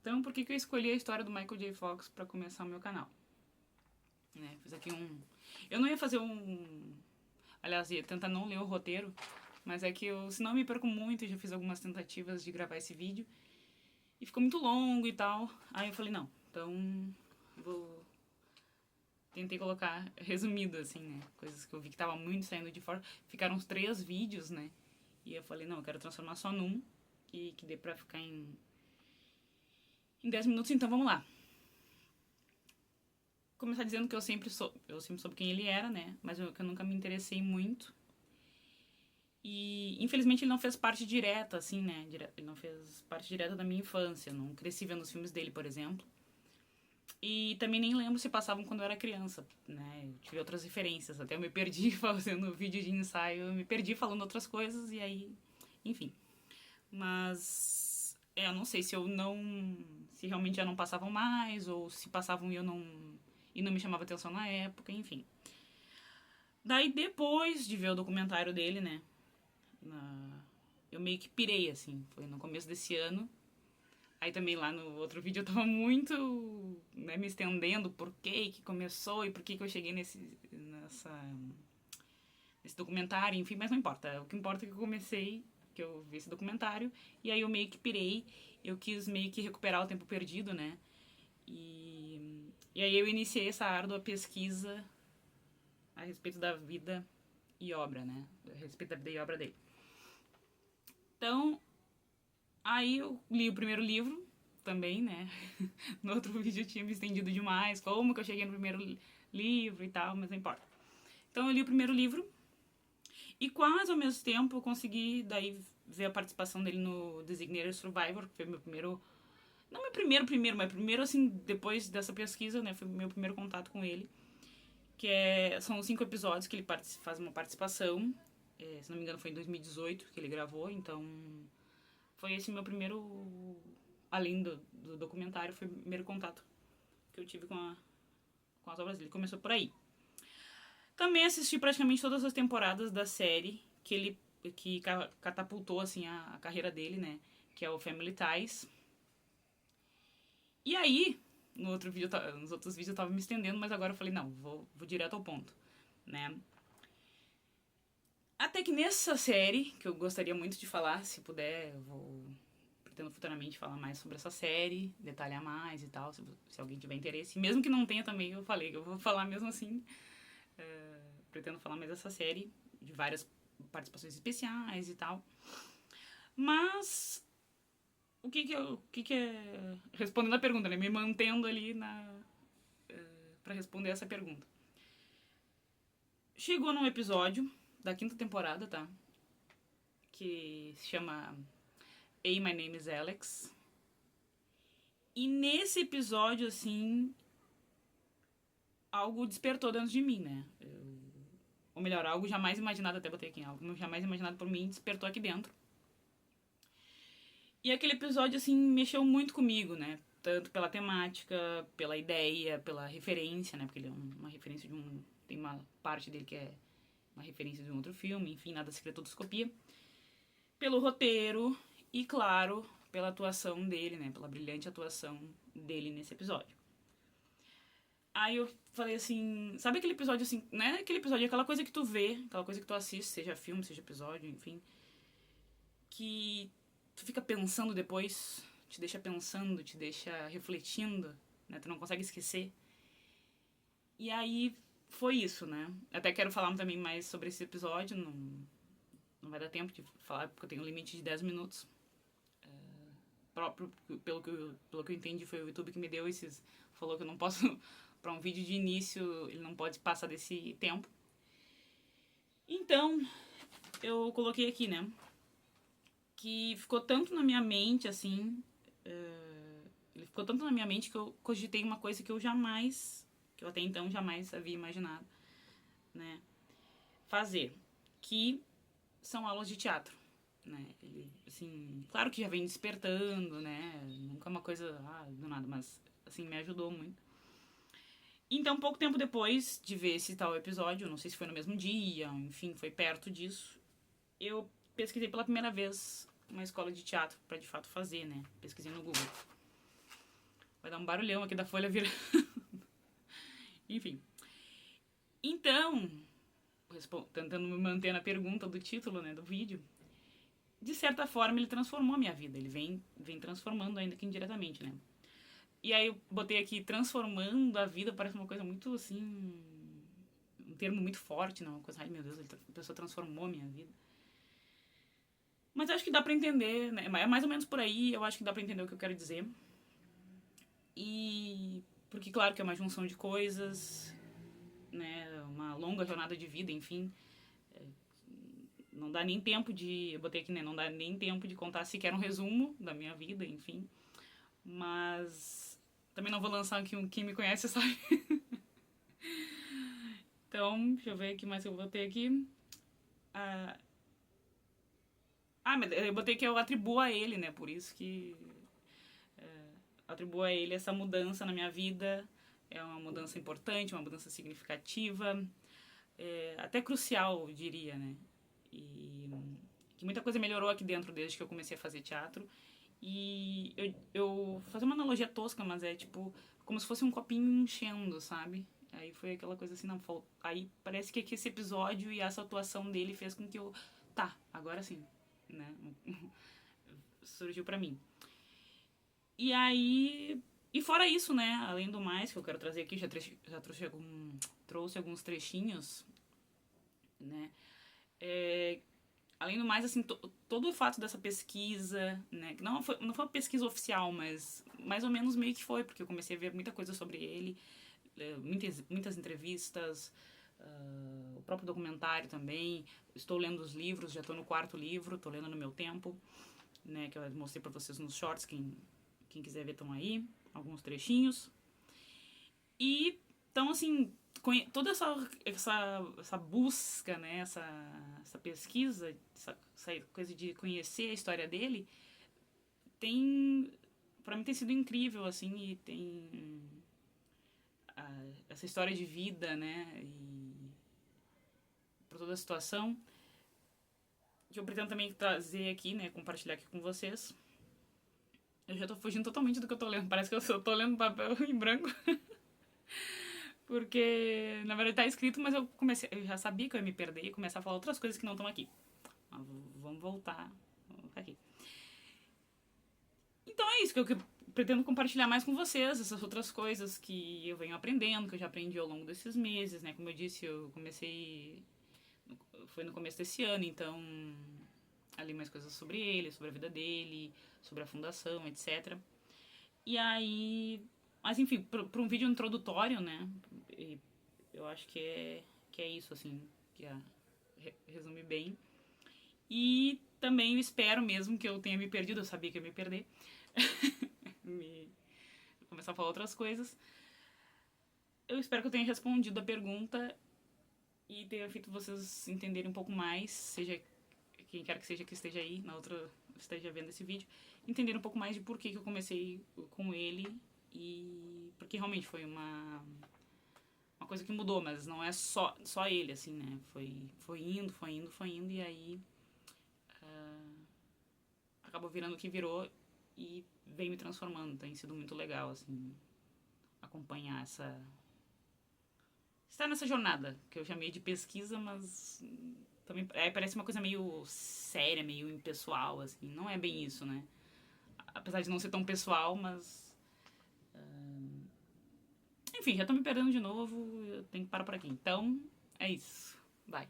Então, por que eu escolhi a história do Michael J. Fox pra começar o meu canal? Né, fiz aqui Eu não ia fazer Aliás, ia tentar não ler o roteiro, mas é que se não me perco muito, eu já fiz algumas tentativas de gravar esse vídeo. E ficou muito longo e tal. Aí eu falei, não, então tentei colocar resumido, assim, né? Coisas que eu vi que tava muito saindo de fora. Ficaram uns 3 vídeos, né? E eu falei, não, eu quero transformar só num. E que dê pra ficar em 10 minutos, então vamos lá. Começar dizendo que eu sempre soube quem ele era, né? Mas que eu nunca me interessei muito. E, infelizmente, ele não fez parte direta, assim, né? Ele não fez parte direta da minha infância. Eu não cresci vendo os filmes dele, por exemplo. E também nem lembro se passavam quando eu era criança, né? Eu tive outras referências. Até eu me perdi fazendo vídeo de ensaio. Eu me perdi falando outras coisas e aí... Enfim. Mas... eu não sei se eu não... Se realmente já não passavam mais ou se passavam e eu não... E não me chamava atenção na época, enfim. Daí, depois de ver o documentário dele, né? Eu meio que pirei, assim. Foi no começo desse ano. Aí também lá no outro vídeo eu tava muito, né, me estendendo por que começou e por que eu cheguei nesse documentário, enfim, mas não importa. O que importa é que eu comecei, que eu vi esse documentário, e aí eu meio que pirei, eu quis meio que recuperar o tempo perdido, né? E aí eu iniciei essa árdua pesquisa a respeito da vida e obra, né? A respeito da vida e obra dele. Então, aí eu li o primeiro livro também, né? No outro vídeo eu tinha me estendido demais, como que eu cheguei no primeiro livro e tal, mas não importa. Então eu li o primeiro livro e quase ao mesmo tempo eu consegui daí ver a participação dele no Designated Survivor, que foi meu primeiro... Não meu primeiro, mas primeiro assim, depois dessa pesquisa, né? Foi meu primeiro contato com ele. São 5 episódios que ele faz uma participação. Se não me engano foi em 2018 que ele gravou, então... Foi esse meu primeiro, além do documentário, foi o primeiro contato que eu tive com as obras dele. Começou por aí. Também assisti praticamente todas as temporadas da série que catapultou assim a carreira dele, né? Que é o Family Ties. E aí, nos outros vídeos eu tava me estendendo, mas agora eu falei, não, vou direto ao ponto, né? Até que nessa série, que eu gostaria muito de falar, se puder, pretendo futuramente falar mais sobre essa série, detalhar mais e tal, se alguém tiver interesse. Mesmo que não tenha também, eu falei que eu vou falar mesmo assim. Pretendo falar mais dessa série, de várias participações especiais e tal. Mas, o que é... Respondendo a pergunta, né? Me mantendo ali pra responder essa pergunta. Chegou num episódio da 5ª temporada, tá? Que se chama Hey, My Name is Alex. E nesse episódio, assim, algo despertou dentro de mim, né? Ou melhor, algo jamais imaginado, até botei aqui, algo jamais imaginado por mim, despertou aqui dentro. E aquele episódio, assim, mexeu muito comigo, né? Tanto pela temática, pela ideia, pela referência, né? Porque ele é uma referência de um... Tem uma parte dele que é uma referência de um outro filme, enfim, nada secretoscopia. Pelo roteiro e, claro, pela atuação dele, né? Pela brilhante atuação dele nesse episódio. Aí eu falei assim, sabe aquele episódio assim, não é aquele episódio, é aquela coisa que tu vê, aquela coisa que tu assiste, seja filme, seja episódio, enfim, que tu fica pensando depois, te deixa pensando, te deixa refletindo, né, tu não consegue esquecer. E aí foi isso, né. Até quero falar também mais sobre esse episódio, não vai dar tempo de falar, porque eu tenho um limite de 10 minutos. Próprio, pelo que eu entendi, foi o YouTube que me deu esses... Falou que eu não posso... Pra um vídeo de início, ele não pode passar desse tempo. Então, eu coloquei aqui, né? Que ficou tanto na minha mente, assim... ele ficou tanto na minha mente que eu cogitei uma coisa que eu jamais... Que eu até então jamais havia imaginado, né? Fazer. Que são aulas de teatro. Né, ele, assim, claro que já vem despertando, né, nunca é uma coisa, do nada, mas, assim, me ajudou muito. Então, pouco tempo depois de ver esse tal episódio, não sei se foi no mesmo dia, enfim, foi perto disso, eu pesquisei pela primeira vez uma escola de teatro pra de fato fazer, né, pesquisei no Google. Vai dar um barulhão aqui da folha virando. Enfim. Então, tentando me manter na pergunta do título, né, do vídeo, de certa forma ele transformou a minha vida. Ele vem transformando, ainda que indiretamente, né? E aí eu botei aqui, transformando a vida, parece uma coisa muito, assim, um termo muito forte, não? Uma coisa, ai meu Deus, a pessoa transformou a minha vida. Mas eu acho que dá pra entender, né? É mais ou menos por aí, eu acho que dá pra entender o que eu quero dizer. E... porque, claro, que é uma junção de coisas, né? Uma longa jornada de vida, enfim. Não dá nem tempo de... eu botei aqui, né? Não dá nem tempo de contar sequer um resumo da minha vida, enfim. Mas... também não vou lançar aqui um Quem Me Conhece Sabe. Então, deixa eu ver o que mais eu botei aqui. Mas eu botei que eu atribuo a ele, né? Por isso que... atribuo a ele essa mudança na minha vida. É uma mudança importante, uma mudança significativa. Até crucial, eu diria, né? E que muita coisa melhorou aqui dentro desde que eu comecei a fazer teatro. E eu fazer uma analogia tosca, mas é tipo como se fosse um copinho enchendo, sabe? Aí foi aquela coisa assim, não, aí parece que esse episódio e essa atuação dele fez com que eu, tá, agora sim, né? Surgiu pra mim. E aí, e fora isso, né, além do mais que eu quero trazer aqui, já trouxe alguns trechinhos, né? Além do mais, assim, todo o fato dessa pesquisa, né, que não foi uma pesquisa oficial, mas mais ou menos meio que foi, porque eu comecei a ver muita coisa sobre ele, muitas entrevistas, o próprio documentário também. Estou lendo os livros, já estou no 4º livro, estou lendo no meu tempo, né, que eu mostrei para vocês nos shorts, quem quiser ver estão aí, alguns trechinhos. E, então, assim, toda essa busca, né, essa pesquisa, essa coisa de conhecer a história dele, pra mim tem sido incrível, assim, e tem essa história de vida, né, e por toda a situação, que eu pretendo também trazer aqui, né, compartilhar aqui com vocês. Eu já tô fugindo totalmente do que eu tô lendo, parece que eu tô lendo papel em branco. Porque, na verdade, tá escrito, mas eu já sabia que eu ia me perder e começar a falar outras coisas que não estão aqui. Mas vamos voltar aqui. Então é isso que eu pretendo compartilhar mais com vocês, essas outras coisas que eu venho aprendendo, que eu já aprendi ao longo desses meses, né? Como eu disse, eu comecei... foi no começo desse ano, então... ali mais coisas sobre ele, sobre a vida dele, sobre a fundação, etc. E aí... mas, enfim, pra um vídeo introdutório, né? Eu acho que é isso, assim, que resume bem. E também eu espero mesmo que eu tenha me perdido, eu sabia que eu ia me perder. Começar a falar outras coisas. Eu espero que eu tenha respondido a pergunta e tenha feito vocês entenderem um pouco mais, seja quem quer que seja que esteja aí, esteja vendo esse vídeo, entender um pouco mais de por que eu comecei com ele e porque realmente foi uma coisa que mudou, mas não é só ele, assim, né? Foi indo, e aí acabou virando o que virou e vem me transformando. Tem sido muito legal, assim, acompanhar estar nessa jornada, que eu chamei de pesquisa, mas também parece uma coisa meio séria, meio impessoal, assim. Não é bem isso, né? Apesar de não ser tão pessoal, mas... enfim, já tô me perdendo de novo, eu tenho que parar por aqui. Então, é isso. Vai.